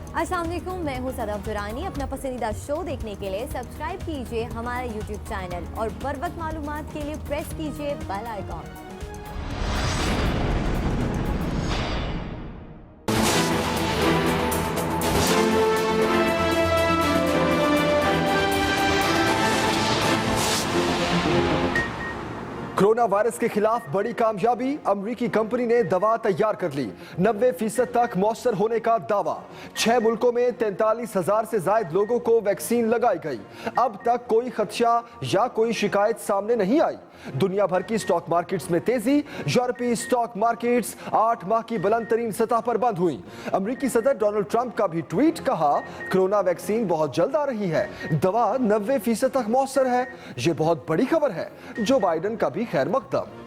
अस्सलाम वालेकुम, मैं हूँ सदफ दुरानी। अपना पसंदीदा शो देखने के लिए सब्सक्राइब कीजिए हमारा यूट्यूब चैनल और बर वक्त मालूमात के लिए प्रेस कीजिए बेल आइकॉन। कोरोना वायरस के खिलाफ बड़ी कामयाबी, अमरीकी कंपनी ने दवा तैयार कर ली। 90% तक मौसर होने का दावा। 6 मुल्कों में 43,000 से ज्यादा लोगों को वैक्सीन लगाई गई। अब तक कोई खदशा या कोई शिकायत सामने नहीं आई। दुनिया भर की स्टॉक मार्केट्स में तेजी। यूरोपीय स्टॉक मार्केट्स 8 माह की बुलंद तरीन सतह पर बंद हुई। अमरीकी सदर डोनाल्ड ट्रंप का भी ट्वीट, कहा कोरोना वैक्सीन बहुत जल्द आ रही है, दवा 90% तक मौसर है। ये बहुत बड़ी खबर है। जो बाइडन का भी खैर मकदम।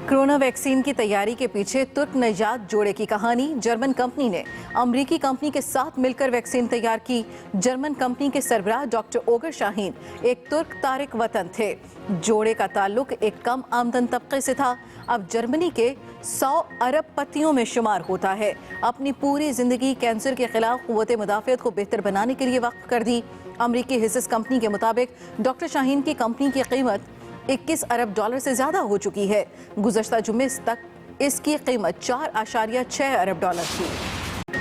कोरोना वैक्सीन की तैयारी के पीछे तुर्क नजात जोड़े की कहानी। जर्मन कंपनी ने अमरीकी कंपनी के साथ मिलकर वैक्सीन तैयार की। जर्मन कंपनी के सरबराह डॉक्टर ओगर शाहीन एक तुर्क तारिक वतन थे। जोड़े का ताल्लुक एक कम आमदन तबके से था। अब जर्मनी के 100 अरबपतियों में शुमार होता है। अपनी पूरी जिंदगी कैंसर के खिलाफ क़ुव्वत मुदाफ़ियत को बेहतर बनाने के लिए वक्फ कर दी। अमरीकी हिस्सेस कंपनी के मुताबिक डॉक्टर शाहीन की कंपनी की कीमत 21 अरब डॉलर से ज्यादा हो चुकी है। गुज़श्ता जुम्मे तक इसकी कीमत 4.6 अरब डॉलर थी।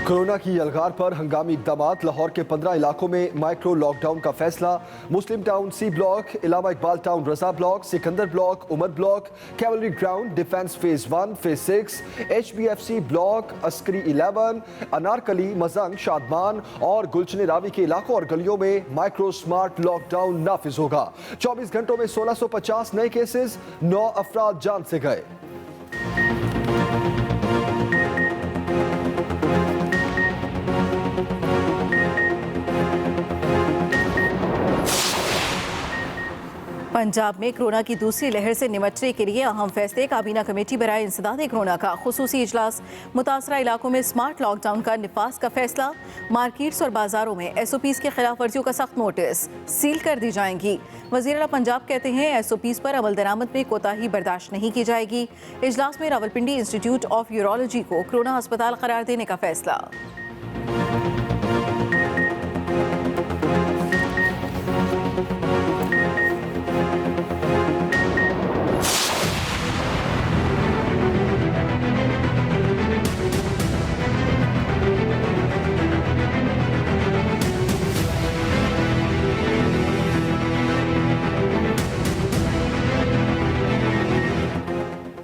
कोरोना की अलगार पर हंगामी इक़दामात। लाहौर के 15 इलाकों में माइक्रो लॉकडाउन का फैसला। Muslim town C block, Allama Iqbal town Raza block, Sikandar block, Umar block, cavalry ground, defence phase 1, phase 6, HBFC block, Askari 11, Anarkali, Mozang, Shadman और गुलशन रावी के इलाकों और गलियों में माइक्रो स्मार्ट लॉकडाउन नाफिज होगा। 24 घंटों में 1650 नए केसेस, 9 अफराद जान से गए। पंजाब में कोरोना की दूसरी लहर से निपटने के लिए अहम फैसले। काबीना कमेटी बराए इंसदाद कोरोना का खुसूसी इजलास। मुतासरा इलाकों में स्मार्ट लॉकडाउन का निफाज का फैसला। मार्केट्स और बाजारों में SOPs की खिलाफ वर्जियों का सख्त नोटिस सील कर दी जाएंगी। वज़ीर आला पंजाब कहते हैं SOPs पर अमल दरामद में कोताही बर्दाश्त नहीं की जाएगी। इजलास में रावलपिंडी इंस्टीट्यूट ऑफ यूरोलॉजी को कोरोना अस्पताल करार देने का फैसला।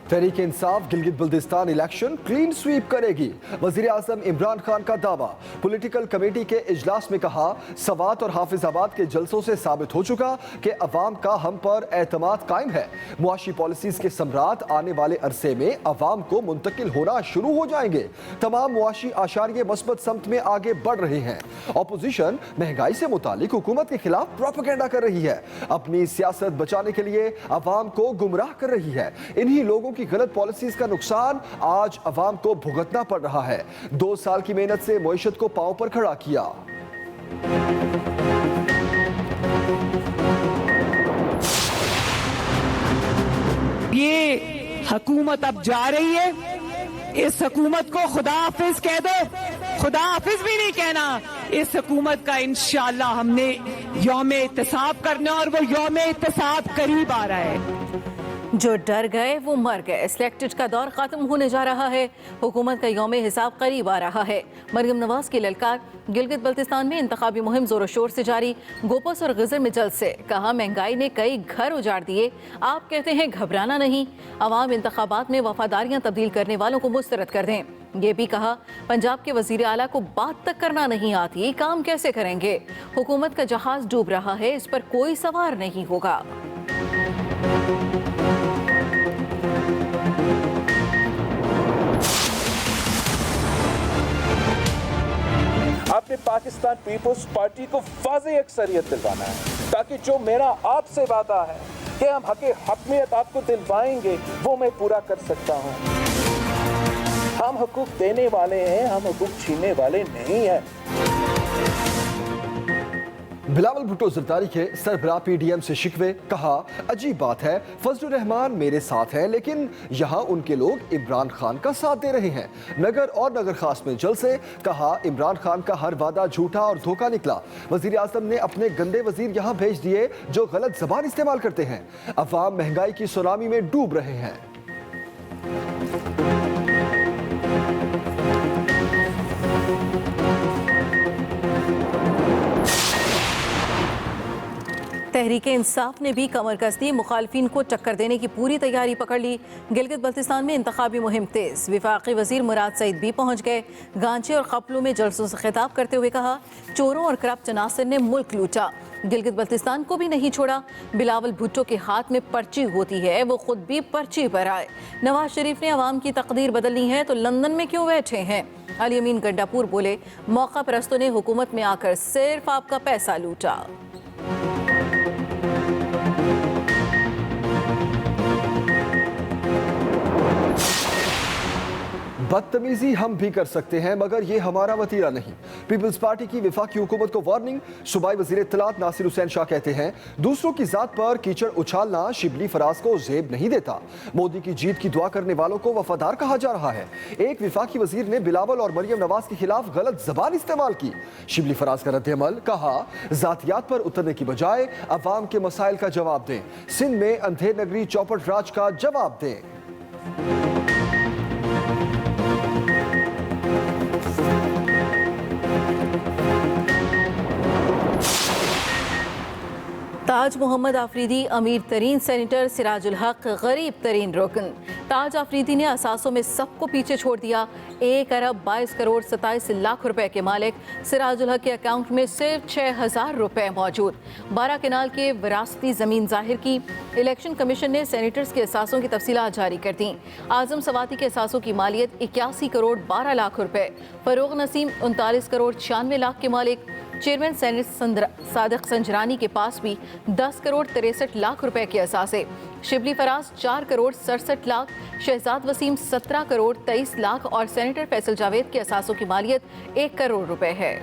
Tehreek Insaf Gilgit Baltistan election clean sweep करेगी। वजीर आजम इमरान खान का दावा। पॉलिटिकल कमेटी के इजलास में कहा, सवात और हाफिजाबाद के जलसों से साबित हो चुका कि अवाम का हम पर एतमाद कायम है। मुआशी पॉलिसीज के सम्राट आने वाले अरसे में अवाम को मुंतकिल होना शुरू हो जाएंगे। तमाम मुआशी आशारिये मस्बत समत में आगे बढ़ रहे हैं। अपोजिशन महंगाई से मुतालिक हुकूमत के खिलाफ प्रोपेगेंडा कर रही है। अपनी सियासत बचाने के लिए अवाम को गुमराह कर रही है। इन्हीं लोगों की गलत पॉलिसीज का नुकसान आज अवाम को भुगतना पड़ रहा है। 2 साल की मेहनत से मईशत को पांव पर खड़ा किया। ये हुकूमत अब जा रही है। इस हुकूमत को खुदा हाफिज कह दो। खुदा हाफिज भी नहीं कहना। इस हुकूमत का इंशाअल्लाह हमने यौम एहतसाब करना और वो यौम एहतसाब करीब आ रहा है। जो डर गए वो मर गए। सिलेक्टेड का दौर खत्म होने जा रहा है। हुकूमत का यौम हिसाब करीब आ रहा है। मरियम नवाज की ललकार। गिलगित बल्तिस्तान में इंतखाबी मुहिम जोरों शोर से जारी। गोपस और गिजर में जलसे। कहा, महंगाई ने कई घर उजाड़ दिए। आप कहते हैं घबराना नहीं। अवाम इंतखाबात में वफादारियां तब्दील करने वालों को मुस्तरद कर दें। ये भी कहा, पंजाब के वजीर आला को बात तक करना नहीं आती, काम कैसे करेंगे। हुकूमत का जहाज डूब रहा है, इस पर कोई सवार नहीं होगा। आपने पाकिस्तान पीपल्स पार्टी को वाज़ेह अक्सरियत दिलवाना है, ताकि जो मेरा आपसे वादा है कि हम हकमियत आपको दिलवाएंगे, वो मैं पूरा कर सकता हूं। हम हुकूक देने वाले हैं, हम हुकूक छीनने वाले नहीं हैं। बिलावल भुट्टो जरदारी के सरबराह पीडीएम से शिकवे, कहा अजीब बात है फजलुर रहमान मेरे साथ हैं लेकिन यहाँ उनके लोग इमरान खान का साथ दे रहे हैं। नगर और नगर खास में जलसे, कहा इमरान खान का हर वादा झूठा और धोखा निकला। वजीर आजम ने अपने गंदे वजीर यहाँ भेज दिए जो गलत जबान इस्तेमाल करते हैं। अवाम महंगाई की सुनामी में डूब रहे हैं। तहरीक इंसाफ ने भी कमर कस दी, मुखालफिन को टक्कर देने की पूरी तैयारी पकड़ ली। गिलगित बल्तिस्तान में इंतखाबी मुहिम तेज, विफाकी वजीर मुराद सईद भी पहुंच गए। गांचे और खपलों में जलसों से खिताब करते हुए कहा चोरों और करप्ट अनासर ने मुल्क लूटा, गिलगित बल्तिस्तान को भी नहीं छोड़ा। बिलावल भुट्टो के हाथ में पर्ची होती है, वो खुद भी पर्ची पर आए। नवाज शरीफ ने अवाम की तकदीर बदलनी है तो लंदन में क्यों बैठे हैं। अली अमीन गड्डापुर बोले मौका परस्तों ने हुकूमत में आकर सिर्फ आपका पैसा लूटा। बदतमीजी हम भी कर सकते हैं मगर ये हमारा वतीरा नहीं। पीपल्स पार्टी की विफाकी हुकूमत को वार्निंग। सूबाई वजीर इत्तलात नासिर हुसैन शाह कहते हैं दूसरों की जात पर कीचड़ उछालना शिबली फराज को जेब नहीं देता। मोदी की जीत की दुआ करने वालों को वफादार कहा जा रहा है। एक विफाकी वजीर ने बिलावल और मरियम नवाज के खिलाफ गलत जबान इस्तेमाल की। शिबली फराज का रद्द-ए-अमल, कहा जातियात पर उतरने की बजाय अवाम के मसाइल का जवाब दें। सिंध में अंधेर नगरी चौपट राज का जवाब दें। ताज मोहम्मद आफरीदी अमीर तरीन सेनेटर, सिराजुल हक गरीब तरीन रुकन। ताज आफरीदी ने असासों में सबको पीछे छोड़ दिया। 1 अरब 22 करोड़ 27 लाख रुपए के मालिक सिराजुल हक के अकाउंट में सिर्फ 6,000 रुपए मौजूद। 12 केनाल के विरासती जमीन जाहिर की। इलेक्शन कमीशन ने सेनेटर्स के असासों की तफसीलात जारी कर दी। आजम सवाती के असासों की मालियत 81 करोड़ 12 लाख रुपए। फरोग नसीम 39 करोड़ 96 लाख के मालिक। चेयरमैन सेनेट सादिक संजरानी के पास भी 10 करोड़ 63 लाख रुपए के असासे। शिबली फराज 4 करोड़ 67 लाख, शहजाद वसीम 17 करोड़ 23 लाख और सेनेटर फैसल जावेद के असासों की मालियत 1 करोड़ रुपए है।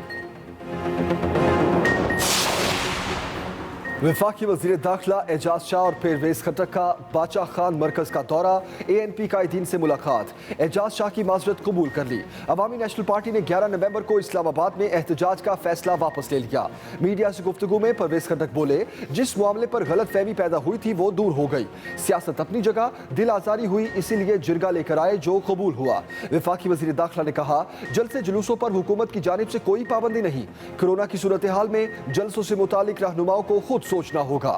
वफाकी वज़ीर दाखिला एजाज शाह और परवेज खट्टक का बादशाह खान मरकज का दौरा। ANP कायदीन से मुलाकात। एजाज शाह की माजरत कबूल कर ली। अवामी नेशनल पार्टी ने 11 नवंबर को इस्लामाबाद में एहतजाज का फैसला वापस ले लिया। मीडिया से गुफ्तगू में परवेज खट्टक बोले जिस मामले पर गलत फहमी पैदा हुई थी वो दूर हो गई। सियासत अपनी जगह, दिल आजारी हुई इसीलिए जिरगा लेकर आए जो कबूल हुआ। वफाकी वज़ीर दाखिला ने कहा जलसे जुलूसों पर हुकूमत की जानिब से कोई पाबंदी नहीं। कोरोना की सूरत हाल में जलसों से मुतालिक रहनुमाओं को खुद सोचना होगा।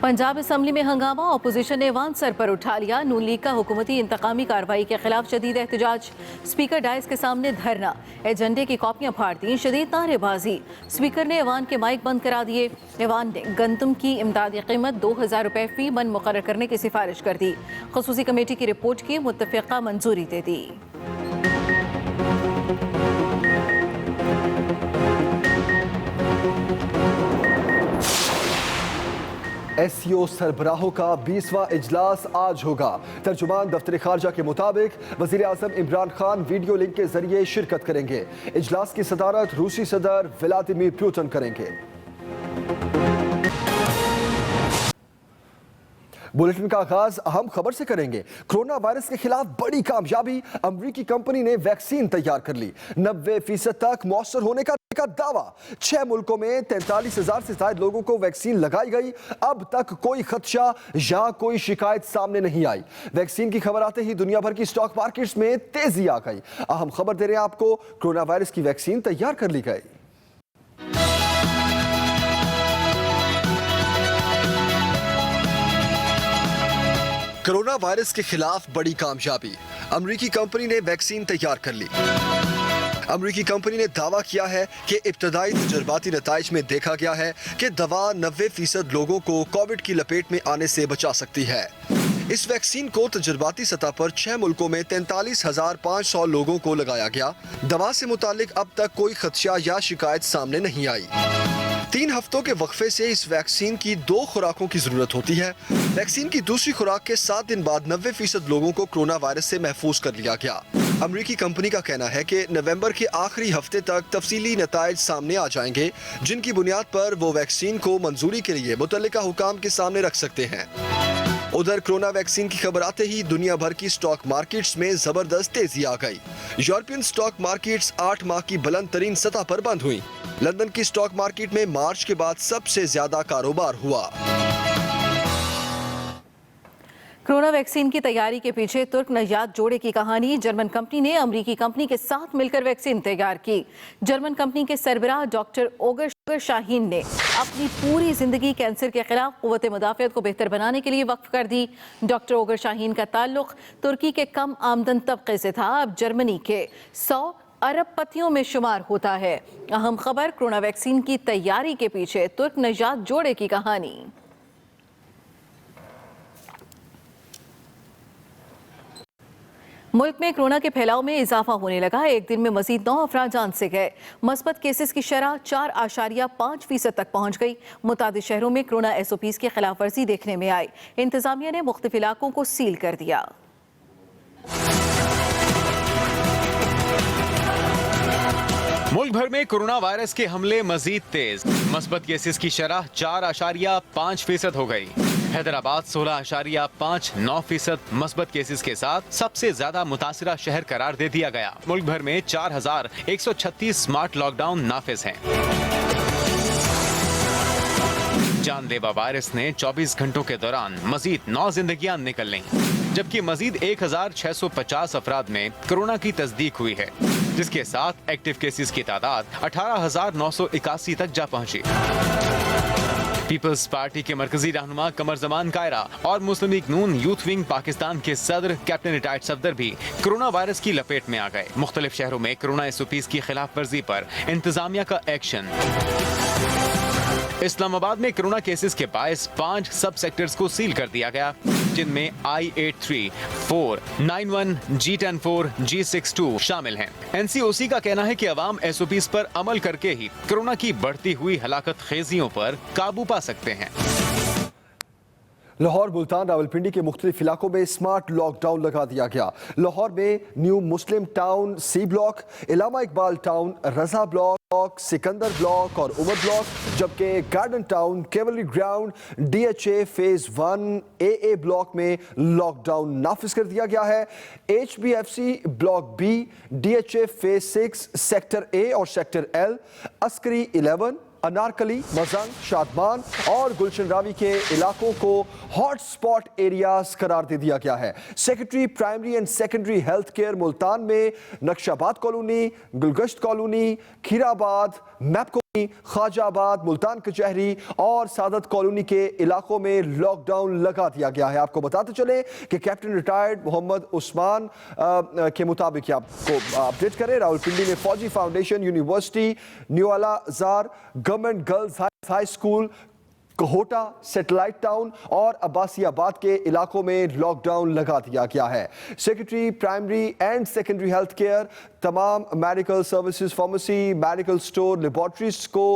पंजाब असम्बली में हंगामा, ऑपोजिशन ने वान सर पर उठा लिया। नून लीग का हुकूमती इंतकामी कार्रवाई के खिलाफ शदीद एहतजाज। स्पीकर डायस के सामने धरना, एजेंडे की कॉपियां फाड़ दी, शदीद नारेबाजी। स्पीकर ने ऐवान के माइक बंद करा दिए। ऐवान ने गंदम की इमदादी कीमत 2,000 रुपए फी मन मुकर्रर करने की सिफारिश कर दी। खसूसी कमेटी की रिपोर्ट की मुत्तफिका मंजूरी दे दी। SCO सरबराहों का 20वां इजलास आज होगा। तर्जुमान दफ्तर खारजा के मुताबिक वजीर आजम इमरान खान वीडियो लिंक के जरिए शिरकत करेंगे। इजलास की सदारत रूसी सदर व्लादिमीर पुतिन करेंगे। बुलेटिन का आगाज अहम खबर से करेंगे। कोरोना वायरस के खिलाफ बड़ी कामयाबी, अमेरिकी कंपनी ने वैक्सीन तैयार कर ली। 90% तक मौसर होने का दावा। 6 मुल्कों में 43,000 से ज्यादा लोगों को वैक्सीन लगाई गई। अब तक कोई खदशा या कोई शिकायत सामने नहीं आई। वैक्सीन की खबर आते ही दुनिया भर की स्टॉक मार्केट्स में तेजी आ गई। अहम खबर दे रहे हैं आपको, कोरोना वायरस की वैक्सीन तैयार कर ली गई। कोरोना वायरस के खिलाफ बड़ी कामयाबी, अमेरिकी कंपनी ने वैक्सीन तैयार कर ली। अमेरिकी कंपनी ने दावा किया है कि इब्तदाई तजर्बाती नताइज में देखा गया है कि दवा 90% लोगों को कोविड की लपेट में आने से बचा सकती है। इस वैक्सीन को तजर्बाती सतह पर 6 मुल्कों में 43,500 लोगों को लगाया गया। दवा से मुतालिक अब तक कोई खदशा या शिकायत सामने नहीं आई। 3 हफ्तों के वक्फे से इस वैक्सीन की 2 खुराकों की जरूरत होती है। वैक्सीन की दूसरी खुराक के 7 दिन बाद 90% लोगों को कोरोना वायरस से महफूज कर लिया गया। अमेरिकी कंपनी का कहना है कि नवंबर के आखिरी हफ्ते तक तफसीली नताइज सामने आ जाएंगे, जिनकी बुनियाद पर वो वैक्सीन को मंजूरी के लिए मुतल्लिका हुकाम के सामने रख सकते हैं। उधर कोरोना वैक्सीन की खबर आते ही दुनिया भर की स्टॉक मार्केट्स में जबरदस्त तेजी आ गई। यूरोपियन स्टॉक मार्केट्स 8 माह की बुलंद तरीन सतह पर बंद हुई। लंदन की स्टॉक मार्केट में मार्च के बाद सबसे ज्यादा कारोबार हुआ। कोरोना वैक्सीन की तैयारी के पीछे तुर्क नजात जोड़े की कहानी। जर्मन कंपनी ने अमेरिकी कंपनी के साथ मिलकर वैक्सीन तैयार की। जर्मन कंपनी के सरबराह डॉक्टर ओगर शाहीन ने अपनी पूरी जिंदगी कैंसर के खिलाफ कुव्वत मुदाफियत को बेहतर बनाने के लिए वक्फ कर दी। डॉक्टर ओगर शाहीन का ताल्लुक तुर्की के कम आमदन तबके से था, अब जर्मनी के 100 अरबपतियों में शुमार होता है। अहम खबर, कोरोना वैक्सीन की तैयारी के पीछे तुर्क नजात जोड़े की कहानी। मुल्क में कोरोना के फैलाव में इजाफा होने लगा। एक दिन में मजीद 9 अफराद जान से गए। मस्बत केसेस की शरह 4.5% तक पहुंच गई। मुतादिद शहरों में कोरोना SOPs की खिलाफ वर्जी देखने में आई। इंतजामिया ने मुख्तलिफ इलाकों को सील कर दिया। मुल्क भर में कोरोना वायरस के हमले मजीद तेज। मस्बत केसेस की शरह 4.5% हो गई। हैदराबाद 16.59% मस्बत केसेस के साथ सबसे ज्यादा मुतासिरा शहर करार दे दिया गया। मुल्क भर में 4136 स्मार्ट लॉकडाउन नाफिज हैं। जानलेवा वायरस ने 24 घंटों के दौरान मजीद 9 जिंदगियां निकल लीं, जबकि मजीद 1650 अफराद में कोरोना की तस्दीक हुई है, जिसके साथ एक्टिव केसेस की तादाद 18,981 तक जा पहुंची। पीपल्स पार्टी के मरकजी रहनुमा कमर जमान कायरा और मुस्लिम लीग नून यूथ विंग पाकिस्तान के सदर कैप्टन रिटायर्ड सफदर भी कोरोना वायरस की लपेट में आ गए। मुख्तलिफ शहरों में कोरोना SOPs की खिलाफ वर्जी पर इंतजामिया का एक्शन। इस्लामाबाद में कोरोना केसेस के बायस 5 सब सेक्टर्स को सील कर दिया गया, जिनमें I-83, 4, 91, G10-4, G62 शामिल हैं। NCOC का कहना है कि अवाम SOPs पर अमल करके ही कोरोना की बढ़ती हुई हलाकत खेजियों पर काबू पा सकते हैं। लाहौर, मुल्तान, रावलपिंडी के मुख्तलिफ इलाकों में स्मार्ट लॉकडाउन लगा दिया गया। लाहौर में new Muslim town C block, Allama Iqbal town, Raza block, Sikandar block और उमर ब्लॉक, जबकि garden town, cavalry ground, DHA phase 1 AA block में लॉकडाउन नाफिज कर दिया गया है। HBFC block B, DHA phase 6 sector A और सेक्टर L, अस्करी 11, अनारकली, मजंग, शादमान और गुलशन रावी के इलाकों को हॉट स्पॉट एरियाज करार दे दिया गया है। Secretary primary and secondary health care Multan में Naqshabad colony, Gulgasht colony, Khairabad, map colony, Khwajabad, Multan Kachehri और सादत कॉलोनी के इलाकों में लॉकडाउन लगा दिया गया है। आपको बताते चले कि कैप्टन रिटायर्ड मोहम्मद उस्मान के मुताबिक आपको अपडेट करें, रावलपिंडी में Fauji foundation, university, new Lalazar, government girls high school, Kohota, satellite town और अब्बासियाबाद के इलाकों में लॉकडाउन लगा दिया गया है। Secretary primary and secondary health care, तमाम medical services, pharmacy, medical store, laboratories को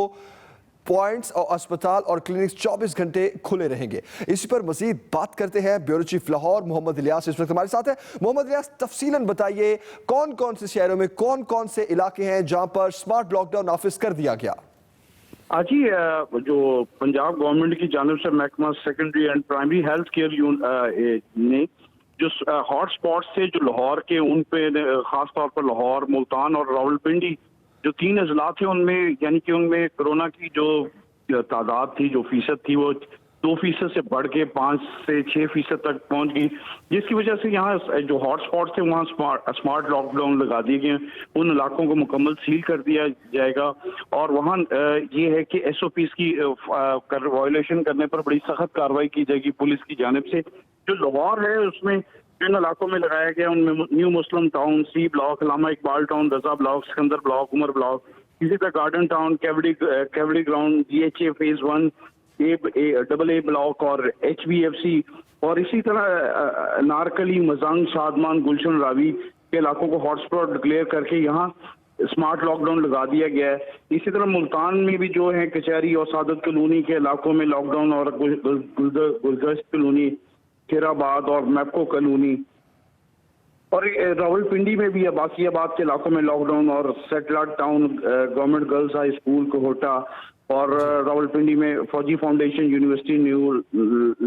पॉइंट्स और अस्पताल और क्लिनिक्स 24 घंटे खुले रहेंगे। इसी पर मजीद बात करते हैं ब्यूरो चीफ लाहौर मोहम्मद इलियास इस वक्त हमारे साथ है। मोहम्मद इलियास, तफसीलन बताइए कौन कौन से शहरों में कौन कौन से इलाके हैं जहां पर स्मार्ट लॉकडाउन नाफिज कर दिया गया? आज ही जो पंजाब गवर्नमेंट की जानिब से महकमा secondary and primary health care ने जो हॉट स्पॉट थे जो लाहौर के, उन पे खास तौर पर लाहौर, मुल्तान और रावलपिंडी जो 3 अजला थे, उनमें यानी कि उनमें कोरोना की जो तादाद थी, जो फीसद थी, वो 2% से बढ़ के 5 से 6% तक पहुंच गई, जिसकी वजह से यहाँ जो हॉट स्पॉट थे वहाँ स्मार्ट लॉकडाउन लगा दिए गए। उन इलाकों को मुकम्मल सील कर दिया जाएगा और वहाँ ये है कि SOPs की वायलेशन करने पर बड़ी सख्त कार्रवाई की जाएगी पुलिस की जानिब से। जो लाहौर है उसमें जिन इलाकों में लगाया गया उनमें new Muslim town, C block, Allama Iqbal town, Raza block, Sikandar block, Umar block, इसी तरह garden town, cavalry ground, DHA phase 1, AA block और HBFC और इसी तरह नारकली, मजंग, शादमान, गुलशन रावी के इलाकों को हॉटस्पॉट डिक्लेयर करके यहाँ स्मार्ट लॉकडाउन लगा दिया गया है। इसी तरह मुल्तान में भी जो है कचहरी और सादत कॉलोनी के इलाकों में लॉकडाउन, और गुलगश्त कॉलोनी, खैराबाद और मैपको कॉलोनी, और रावलपिंडी में भी बाकियाबाद के इलाकों में लॉकडाउन, और satellite town government girls high school Kohota और रावलपिंडी में Fauji foundation university new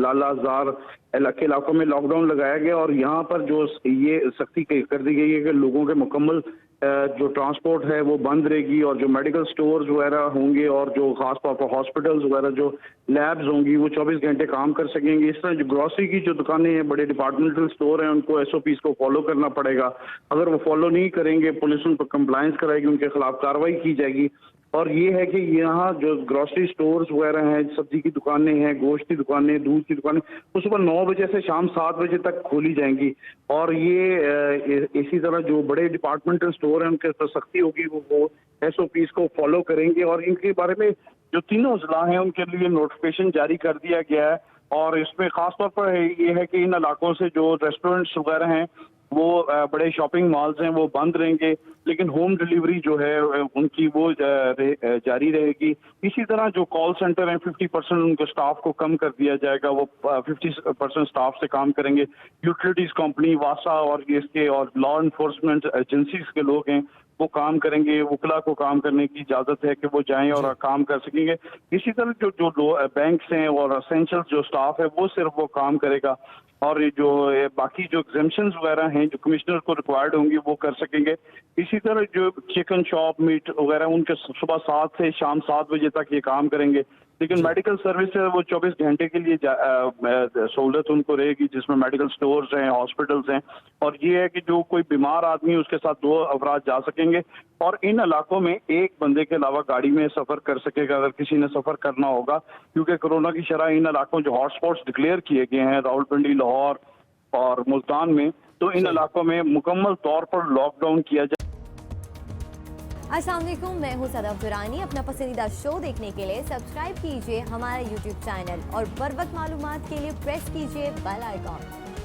Lalazar के इलाकों में लॉकडाउन लगाया गया। और यहाँ पर जो ये सख्ती कर दी गई है कि लोगों के मुकम्मल जो ट्रांसपोर्ट है वो बंद रहेगी, और जो मेडिकल स्टोर्स वगैरह होंगे और जो खास तौर पर हॉस्पिटल्स वगैरह जो लैब्स होंगी वो 24 घंटे काम कर सकेंगे। इस तरह जो ग्रॉसरी की जो दुकानें हैं, बड़े डिपार्टमेंटल स्टोर हैं, उनको SOPs को फॉलो करना पड़ेगा। अगर वो फॉलो नहीं करेंगे, पुलिस उन पर कंप्लायंस कराएगी, उनके खिलाफ कार्रवाई की जाएगी। और ये है कि यहाँ जो ग्रॉसरी स्टोर्स वगैरह हैं, सब्जी की दुकानें हैं, गोश्त की दुकानें, दूध की दुकानें, वो सुबह 9 बजे से शाम 7 बजे तक खोली जाएंगी। और ये इसी तरह जो बड़े डिपार्टमेंटल स्टोर हैं उनके ऊपर सख्ती होगी, वो SOPs को फॉलो करेंगे। और इनके बारे में जो तीनों जिला हैं उनके लिए नोटिफिकेशन जारी कर दिया गया है। और इसमें खास तौर पर ये है कि इन इलाकों से जो रेस्टोरेंट्स वगैरह हैं, वो बड़े शॉपिंग मॉल्स हैं, वो बंद रहेंगे, लेकिन होम डिलीवरी जो है उनकी वो जारी रहेगी। इसी तरह जो कॉल सेंटर हैं, 50% उनके स्टाफ को कम कर दिया जाएगा, वो 50% स्टाफ से काम करेंगे। यूटिलिटीज कंपनी, वासा और इसके और लॉ इन्फोर्समेंट एजेंसीज के लोग हैं, वो काम करेंगे। वकला को काम करने की इजाजत है कि वो जाएं और काम कर सकेंगे। इसी तरह जो बैंक्स हैं और असेंशियल जो स्टाफ है वो सिर्फ वो काम करेगा। और जो बाकी जो एग्जेम्पशंस वगैरह हैं जो कमिश्नर को रिक्वायर्ड होंगी वो कर सकेंगे। इसी तरह जो चिकन शॉप, मीट वगैरह, उनके सुबह 7 से शाम 7 बजे तक ये काम करेंगे। लेकिन मेडिकल सर्विस है वो 24 घंटे के लिए सहूलत उनको रहेगी, जिसमें मेडिकल स्टोर्स हैं, हॉस्पिटल्स हैं। और ये है कि जो कोई बीमार आदमी है उसके साथ 2 अफराद जा सकेंगे। और इन इलाकों में एक बंदे के अलावा गाड़ी में सफर कर सकेगा अगर किसी ने सफर करना होगा, क्योंकि कोरोना की शरह इन इलाकों जो हॉटस्पॉट्स डिक्लेयर किए गए हैं रावलपिंडी, लाहौर और मुल्तान में, तो इन इलाकों में मुकम्मल तौर पर लॉकडाउन किया जाए। अस्सलाम वालेकुम, मैं हूं सदफ दुरानी। अपना पसंदीदा शो देखने के लिए सब्सक्राइब कीजिए हमारा YouTube चैनल और बर वक्त मालूमात के लिए प्रेस कीजिए बेल आइकॉन।